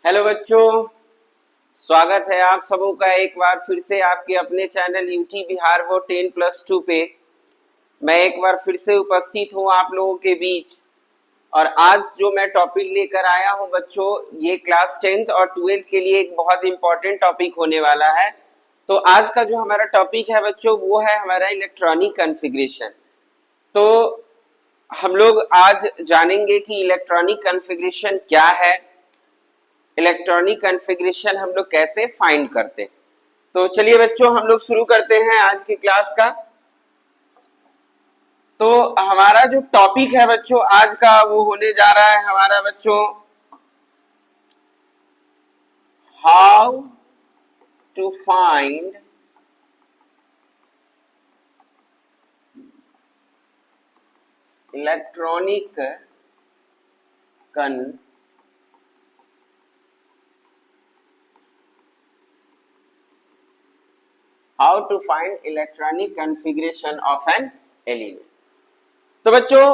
Hello बच्चों, स्वागत है आप सबों का एक बार फिर से आपके अपने चैनल यूटी बिहार वो 10+2 पे। मैं एक बार फिर से उपस्थित हूं आप लोगों के बीच और आज जो मैं टॉपिक लेकर आया हूं बच्चों, ये क्लास 10th और 12th के लिए एक बहुत इंपॉर्टेंट टॉपिक होने वाला है। तो आज का जो हमारा टॉपिक है बच्चों, वो है हमारा इलेक्ट्रॉनिक कॉन्फ़िगरेशन। तो हम लोग आज जानेंगे कि इलेक्ट्रॉनिक कॉन्फ़िगरेशन क्या है, इलेक्ट्रॉनिक कॉन्फ़िगरेशन हम लोग कैसे फाइंड करते हैं। तो चलिए बच्चों, हम लोग शुरू करते हैं आज की क्लास का। तो हमारा जो टॉपिक है बच्चों आज का, वो होने जा रहा है हमारा बच्चों, how to find electronic how to find electronic configuration of an element. तो बच्चों,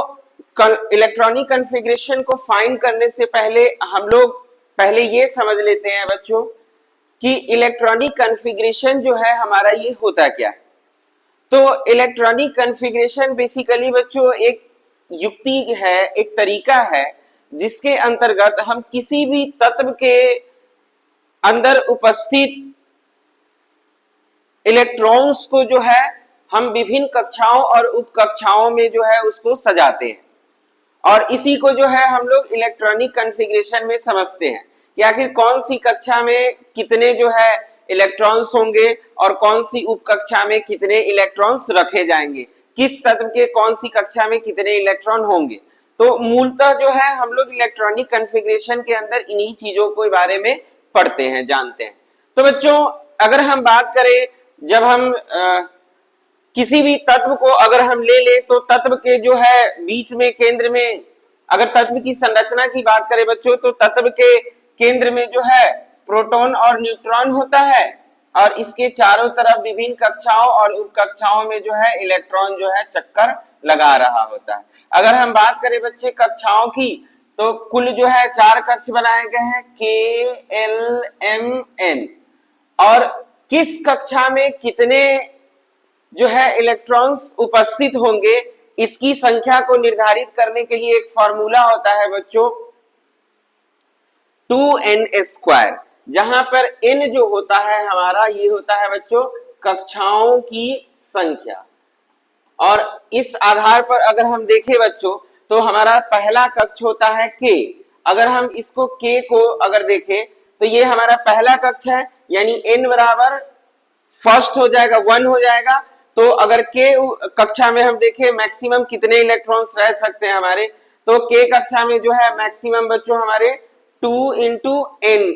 इलेक्ट्रॉनिक कॉन्फ़िगरेशन को फाइंड करने से पहले हम लोग पहले ये समझ लेते हैं बच्चों कि इलेक्ट्रॉनिक कॉन्फ़िगरेशन जो है हमारा ये होता क्या है। तो इलेक्ट्रॉनिक कॉन्फ़िगरेशन बेसिकली बच्चों एक युक्ति है, एक तरीका है जिसके अंतर्गत हम किसी भी तत्व के अंदर उपस्थित इलेक्ट्रॉन्स को जो है हम विभिन्न कक्षाओं और उप कक्षाओं में जो है उसको सजाते हैं और इसी को जो है हम लोग इलेक्ट्रॉनिक कॉन्फ़िगरेशन में समझते हैं कि आखिर कौन सी कक्षा में कितने जो है इलेक्ट्रॉन्स होंगे और कौन सी उप कक्षा में कितने इलेक्ट्रॉन्स रखे जाएंगे, किस तत्व के कौन सी कक्षा में कितने इलेक्ट्रॉन होंगे। तो मूलतः जो है हम लोग इलेक्ट्रॉनिक कॉन्फ़िगरेशन के अंदर इन्हीं चीजों के बारे में पढ़ते हैं, जानते हैं। तो बच्चों, अगर हम बात करें, जब हम किसी भी तत्व को अगर हम ले ले तो तत्व के जो है बीच में केंद्र में, अगर तत्व की संरचना की बात करें बच्चों, तो तत्व के केंद्र में जो है प्रोटॉन और न्यूट्रॉन होता है और इसके चारों तरफ विभिन्न कक्षाओं और उप कक्षाओं में जो है इलेक्ट्रॉन जो है चक्कर लगा रहा होता है। अगर हम बात करें बच्चे कक्षाओं की, तो कुल जो है 4 कक्ष बनाए गए हैं, K L M N, और किस कक्षा में कितने जो है इलेक्ट्रॉन्स उपस्थित होंगे इसकी संख्या को निर्धारित करने के लिए एक फॉर्मूला होता है बच्चों 2n², जहां पर n जो होता है हमारा, ये होता है बच्चों कक्षाओं की संख्या। और इस आधार पर अगर हम देखें बच्चों, तो हमारा पहला कक्ष होता है K। अगर हम इसको K को अगर देखें तो ये हमारा पहला कक्ष है, यानी n बराबर फर्स्ट हो जाएगा, 1 हो जाएगा। तो अगर K कक्षा में हम देखें मैक्सिमम कितने इलेक्ट्रॉन्स रह सकते हैं हमारे, तो K कक्षा में जो है मैक्सिमम बच्चों हमारे 2 into n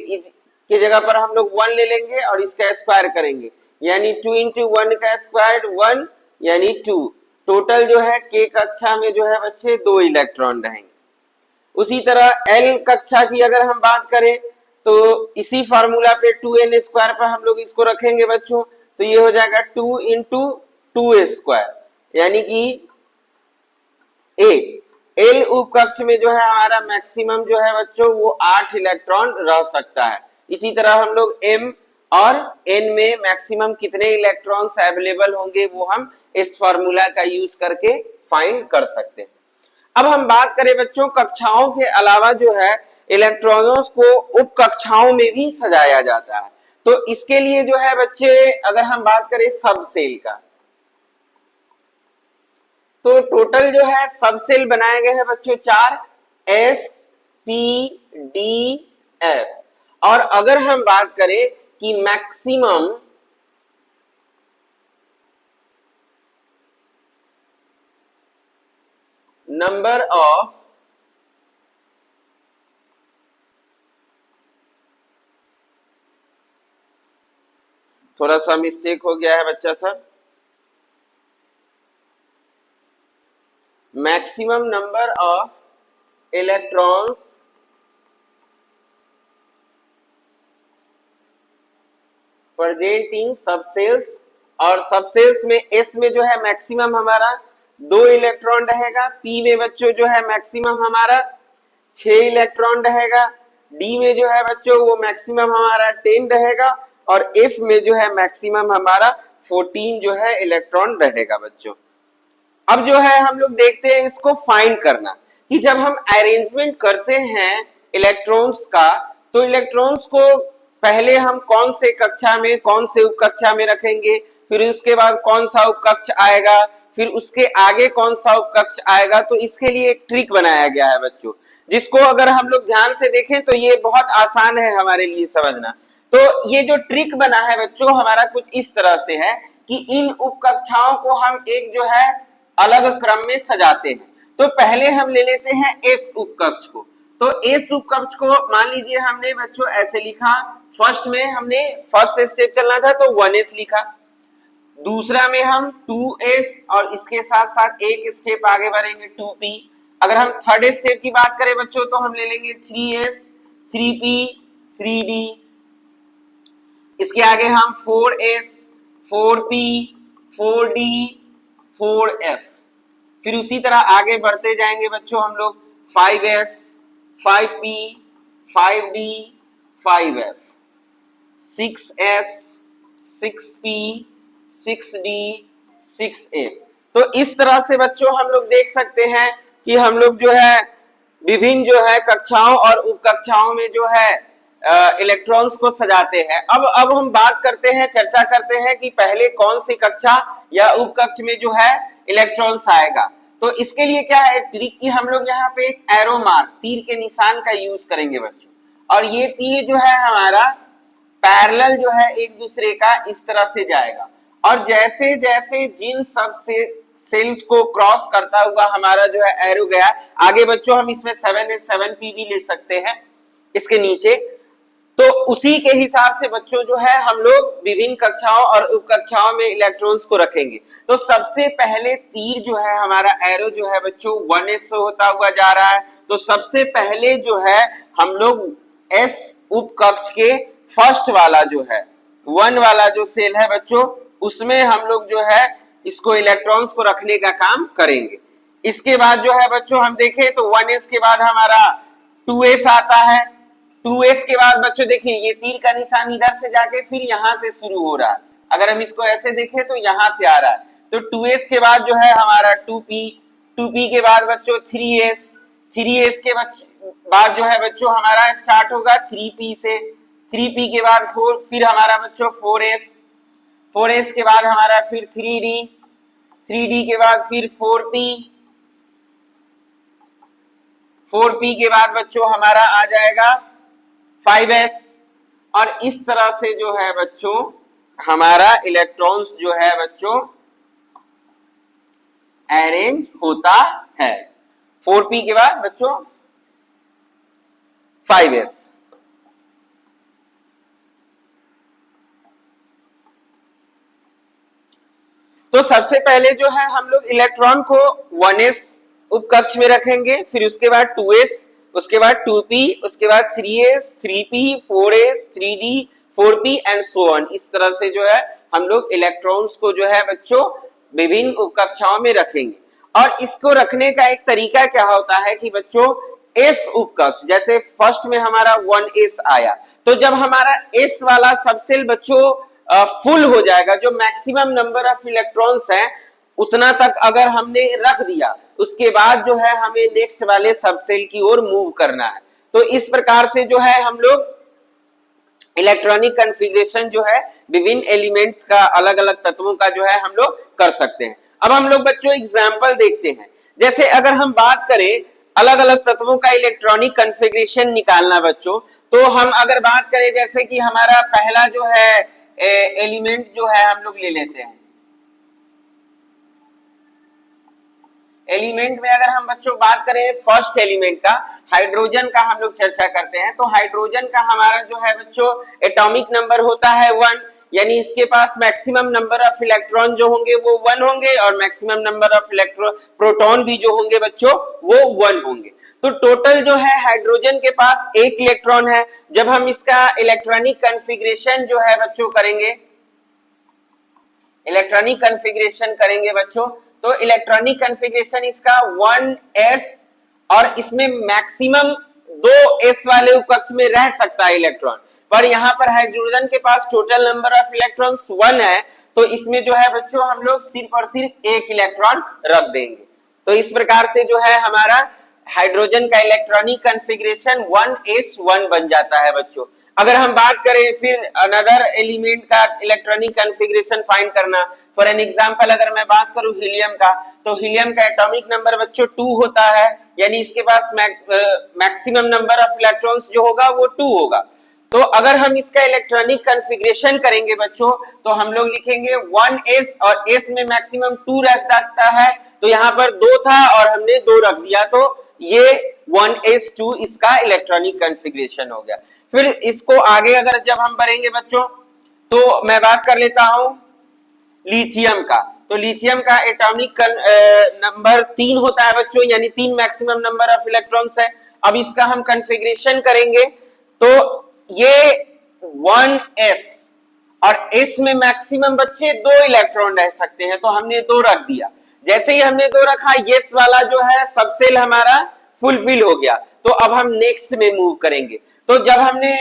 की जगह पर हम लोग 1 ले लेंगे और इसका स्क्वायर करेंगे, यानी 2 into 1 का स्क्वायर 1 यानी 2। टोटल जो है K कक्षा में जो है बच्चे 2 इलेक्ट्रॉन रहेंगे। उसी तरह L कक्षा की अगर हम बात करें तो इसी फार्मूला पे 2n² पर हम लोग इसको रखेंगे बच्चों, तो ये हो जाएगा 2 into 2 यानी कि L उप कक्ष में जो है हमारा मैक्सिमम जो है बच्चों वो 8 इलेक्ट्रॉन रह सकता है। इसी तरह हम लोग M और N में मैक्सिमम कितने इलेक्ट्रॉन्स अवेलेबल होंगे वो हम इस फार्मूला का यूज करके फाइंड कर सकते हैं। अब हम बात करें बच्चों, कक्षाओं के अलावा जो है इलेक्ट्रॉनों को उप कक्षाओं में भी सजाया जाता है। तो इसके लिए जो है बच्चे, अगर हम बात करें सब सेल का, तो टोटल जो है सब सेल बनाए गए हैं बच्चों 4, S P D F। और अगर हम बात करें कि मैक्सिमम नंबर ऑफ थोड़ा सा मिस्टेक हो गया है बच्चा सब, maximum number of electrons present in subcells, और सबसेल्स में S में जो है मैक्सिमम हमारा 2 इलेक्ट्रॉन रहेगा, P में बच्चों जो है मैक्सिमम हमारा 6 इलेक्ट्रॉन रहेगा, डी में जो है बच्चों वो मैक्सिमम हमारा 10 रहेगा और एफ में जो है मैक्सिमम हमारा 14 जो है इलेक्ट्रॉन रहेगा बच्चों। अब जो है हम लोग देखते हैं इसको फाइंड करना कि जब हम अरेंजमेंट करते हैं इलेक्ट्रॉन्स का तो इलेक्ट्रॉन्स को पहले हम कौन से कक्षा में कौन से उपकक्षा में रखेंगे, फिर उसके बाद कौन सा उपकक्ष आएगा, फिर उसके आगे कौन सा उपकक्ष आएगा। तो इसके लिए एक ट्रिक बनाया गया है बच्चों, जिसको अगर हम लोग ध्यान से देखें तो ये बहुत आसान है हमारे लिए समझना। तो ये जो ट्रिक बना है बच्चों हमारा कुछ इस तरह से है कि इन उपकक्षाओं को हम एक जो है अलग क्रम में सजाते हैं। तो पहले हम ले लेते हैं एस उपकक्ष को। तो एस उपकक्ष को मान लीजिए हमने बच्चों ऐसे लिखा, फर्स्ट में हमने फर्स्ट स्टेप चलना था तो 1s लिखा, दूसरा में हम 2s और इसके साथ साथ एक स्टेप आगे बढ़ेंगे 2p। अगर हम थर्ड स्टेप की बात करें बच्चों तो हम ले लेंगे 3s 3p 3d, इसके आगे हम 4s 4p 4d 4f, फिर उसी तरह आगे बढ़ते जाएंगे बच्चों हम लोग 5s 5p 5d 5f 6s 6p 6d 6f। तो इस तरह से बच्चों हम लोग देख सकते हैं कि हम लोग जो है विभिन्न जो है कक्षाओं और उपकक्षाओं में जो है इलेक्ट्रॉन्स को सजाते हैं। अब हम बात करते हैं, चर्चा करते हैं कि पहले कौन सी कक्षा या उपकक्ष में जो है इलेक्ट्रॉन्स आएगा। तो इसके लिए क्या है ट्रिक की हम लोग यहाँ पे एक एरो मार्क तीर के निशान का यूज करेंगे बच्चों, और ये तीर जो है हमारा पैरेलल जो है एक दूसरे का इस तरह से जाएगा, और जैसे जैसे जिन सब से सेल्स को क्रॉस करता हुआ हमारा जो है एरो गया आगे बच्चों, हम इसमें 7s 7p भी ले सकते हैं इसके नीचे। तो उसी के हिसाब से बच्चों जो है हम लोग विभिन्न कक्षाओं और उपकक्षाओं में इलेक्ट्रॉन्स को रखेंगे। तो सबसे पहले तीर जो है हमारा एरो जो है बच्चों 1s से होता हुआ जा रहा है। तो सबसे पहले जो है हम लोग s उपकक्ष के फर्स्ट वाला जो है 1 वाला जो सेल है बच्चों उसमें हम लोग जो है इसको इलेक्ट्रॉन्स को रखने का काम करेंगे। इसके बाद जो है बच्चों हम देखें तो 1s के बाद हमारा 2s आता है, 2s के बाद बच्चों देखिए ये तीर का निशान इधर से जाके फिर यहां से शुरू हो रहा है। अगर हम इसको ऐसे देखें तो यहां से आ रहा है। तो 2s के बाद जो है हमारा 2p, 2p के बाद बच्चों 3s, 3s के बाद जो है बच्चों हमारा स्टार्ट होगा 3p से, 3p के बाद 4, फिर हमारा बच्चों 4s, 4s के बाद हमारा फिर 3d, 3d के बाद फिर 4p, 4p के बाद बच्चों हमारा आ जाएगा 5s, और इस तरह से जो है बच्चों हमारा इलेक्ट्रॉन्स जो है बच्चों अरेंज होता है। 4p के बाद बच्चों 5s। तो सबसे पहले जो है हम लोग इलेक्ट्रॉन को 1s उपकक्ष में रखेंगे, फिर उसके बाद 2s, उसके बाद 2p, उसके बाद 3s 3p 4s 3d 4p and so on. इस तरह से जो है हम लोग इलेक्ट्रॉन्स को जो है बच्चों विभिन्न उपकक्षाओं में रखेंगे। और इसको रखने का एक तरीका क्या होता है कि बच्चों s उपकक्ष जैसे फर्स्ट में हमारा 1s आया, तो जब हमारा s वाला सबसेल बच्चों फुल हो जाएगा, जो मैक्सिमम नंबर ऑफ इलेक्ट्रॉन्स है उतना तक अगर हमने रख दिया, उसके बाद जो है हमें नेक्स्ट वाले सबसेल की ओर मूव करना है। तो इस प्रकार से जो है हम लोग इलेक्ट्रॉनिक कॉन्फ़िगरेशन जो है विभिन्न एलिमेंट्स का अलग अलग तत्वों का जो है हम लोग कर सकते हैं। अब हम लोग बच्चों एग्जाम्पल देखते हैं। जैसे अगर हम बात करें अलग अलग तत्वों का इलेक्ट्रॉनिक कॉन्फ़िगरेशन निकालना बच्चों, तो हम अगर बात करें जैसे कि हमारा पहला जो है एलिमेंट जो है हम लोग ले लेते हैं। एलिमेंट में अगर हम बच्चों बात करें फर्स्ट एलिमेंट का, हाइड्रोजन का हम लोग चर्चा करते हैं। तो हाइड्रोजन का हमारा जो है बच्चों एटॉमिक नंबर होता है 1, यानी इसके पास मैक्सिमम नंबर ऑफ इलेक्ट्रॉन जो होंगे वो 1 होंगे, और maximum number of electron proton भी जो होंगे बच्चों वो 1 होंगे। तो टोटल जो है हाइड्रोजन के पास 1 इलेक्ट्रॉन है। जब हम इसका इलेक्ट्रॉनिक कॉन्फ़िगरेशन जो है बच्चों करेंगे, इलेक्ट्रॉनिक कॉन्फ़िगरेशन करेंगे बच्चों, तो इलेक्ट्रॉनिक कॉन्फ़िगरेशन इसका 1s, और इसमें मैक्सिमम दो s वाले उपकक्ष में रह सकता है इलेक्ट्रॉन, पर यहाँ पर हाइड्रोजन के पास टोटल नंबर ऑफ इलेक्ट्रॉन्स 1 है, तो इसमें जो है बच्चों हम लोग सिर्फ और सिर्फ एक इलेक्ट्रॉन रख देंगे। तो इस प्रकार से जो है हमारा हाइड्रोजन का इलेक्ट्रॉनिक कॉन्फ़िगरेशन 1s1 बन जाता है बच्चों। अगर हम बात करें फिर अनदर एलिमेंट का इलेक्ट्रॉनिक कॉन्फ़िगरेशन फाइंड करना, फॉर एन एग्जांपल अगर मैं बात करूं हीलियम का, तो हीलियम का एटॉमिक नंबर बच्चों 2 होता है, यानी इसके पास मैक्सिमम नंबर ऑफ इलेक्ट्रॉन्स जो होगा वो 2 होगा। तो अगर हम इसका इलेक्ट्रॉनिक कॉन्फ़िगरेशन करेंगे बच्चों, तो हम लोग लिखेंगे 1s और s में मैक्सिमम 2 रख सकता है, तो यहाँ पर 2 था और हमने 2 रख दिया, तो ये 1s2 इसका इलेक्ट्रॉनिक कॉन्फ़िगरेशन हो गया। फिर इसको आगे अगर जब हम बढ़ेंगे बच्चों, तो मैं बात कर लेता हूं लिथियम का। तो लिथियम का एटॉमिक नंबर 3 होता है बच्चों, यानी 3 मैक्सिमम नंबर ऑफ इलेक्ट्रॉन्स है। अब इसका हम कॉन्फ़िगरेशन करेंगे, तो ये 1s और s में मैक्सिमम बच्चे 2 इलेक्ट्रॉन रह सकते हैं, तो हमने 2 रख दिया। जैसे ही हमने 2 रखा, yes वाला जो है सबसेल हमारा फुलफिल हो गया। तो अब हम नेक्स्ट में मूव करेंगे। तो जब हमने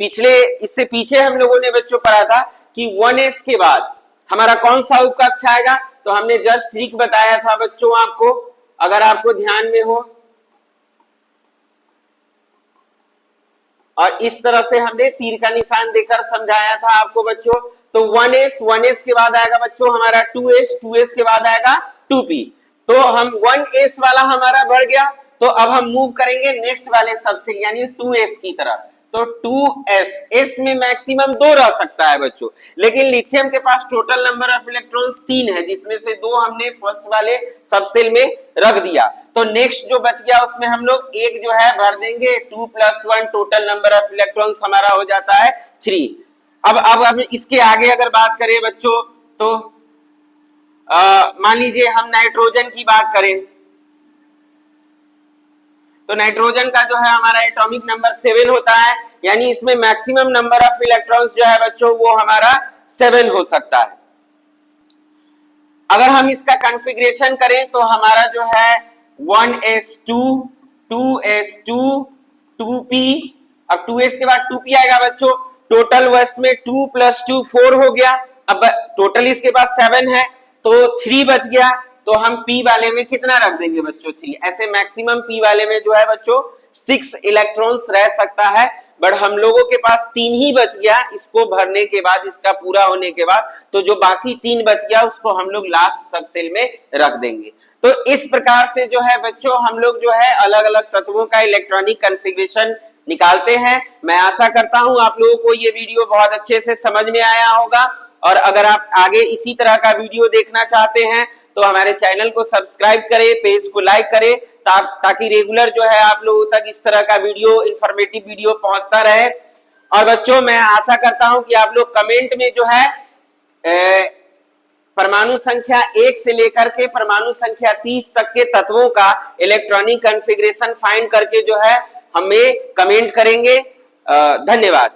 इससे पीछे हम लोगों ने बच्चों पढ़ा था कि 1s के बाद हमारा कौन सा उपकक्ष आएगा, तो हमने जस्ट ट्रिक बताया था बच्चों आपको, अगर आपको ध्यान में हो, और इस तरह से हमने तीर का निशान देकर समझाया था आपको बच्चों। तो 1s के बाद आएगा बच्चों हमारा 2s के बाद आएगा 2p। तो हम 1s वाला हमारा बढ़ गया, तो अब हम मूव करेंगे नेक्स्ट वाले सबसे यानी 2s की तरफ। तो 2s में मैक्सिमम 2 रह सकता है बच्चों, लेकिन लिथियम के पास टोटल नंबर ऑफ इलेक्ट्रॉन्स 3 है, जिसमें से 2 हमने फर्स्ट वाले सबसेल में रख दिया। तो नेक्स्ट जो बच गया उसमें हम लोग एक जो है भर देंगे, 2 + 1 टोटल नंबर ऑफ इलेक्ट्रॉन्स हमारा हो जाता है 3। अब इसके आगे अगर बात करें बच्चों, तो मान लीजिए हम नाइट्रोजन की बात करें, तो नाइट्रोजन का जो है हमारा एटॉमिक नंबर 7 होता है, यानी इसमें मैक्सिमम नंबर ऑफ इलेक्ट्रॉन्स जो है बच्चों वो हमारा 7 हो सकता है। अगर हम इसका कॉन्फ़िगरेशन करें तो हमारा जो है 1s2 2s2 2p, अब 2s के बाद 2p आएगा बच्चों। टोटल वस में 2 + 2 4 हो गया। अब टोटल इसके पास 7 है, तो 3 बच गया। तो हम p वाले में कितना रख देंगे बच्चों 3। ऐसे मैक्सिमम p वाले में जो है बच्चों 6 इलेक्ट्रॉन्स रह सकता है, बट हम लोगों के पास 3 ही बच गया इसको भरने के बाद, इसका पूरा होने के बाद। तो जो बाकी 3 बच गया उसको हम लोग लास्ट सबसेल में रख देंगे। तो इस प्रकार से जो है बच्चों हम लोग जो है अलग अलग तत्वों का इलेक्ट्रॉनिक कॉन्फ़िगरेशन निकालते हैं। मैं आशा करता हूं आप लोगों को ये वीडियो बहुत अच्छे से समझ में आया होगा, और अगर आप आगे इसी तरह का वीडियो देखना चाहते हैं तो हमारे चैनल को सब्सक्राइब करें, पेज को लाइक करें, ताकि रेगुलर जो है आप लोगों तक इस तरह का वीडियो, इंफॉर्मेटिव वीडियो पहुंचता रहे। और बच्चों मैं आशा करता हूं कि आप लोग कमेंट में जो है परमाणु संख्या 1 से लेकर के परमाणु संख्या 30 तक के तत्वों का इलेक्ट्रॉनिक कॉन्फ़िगरेशन फाइंड करके जो है हमें कमेंट करेंगे। धन्यवाद।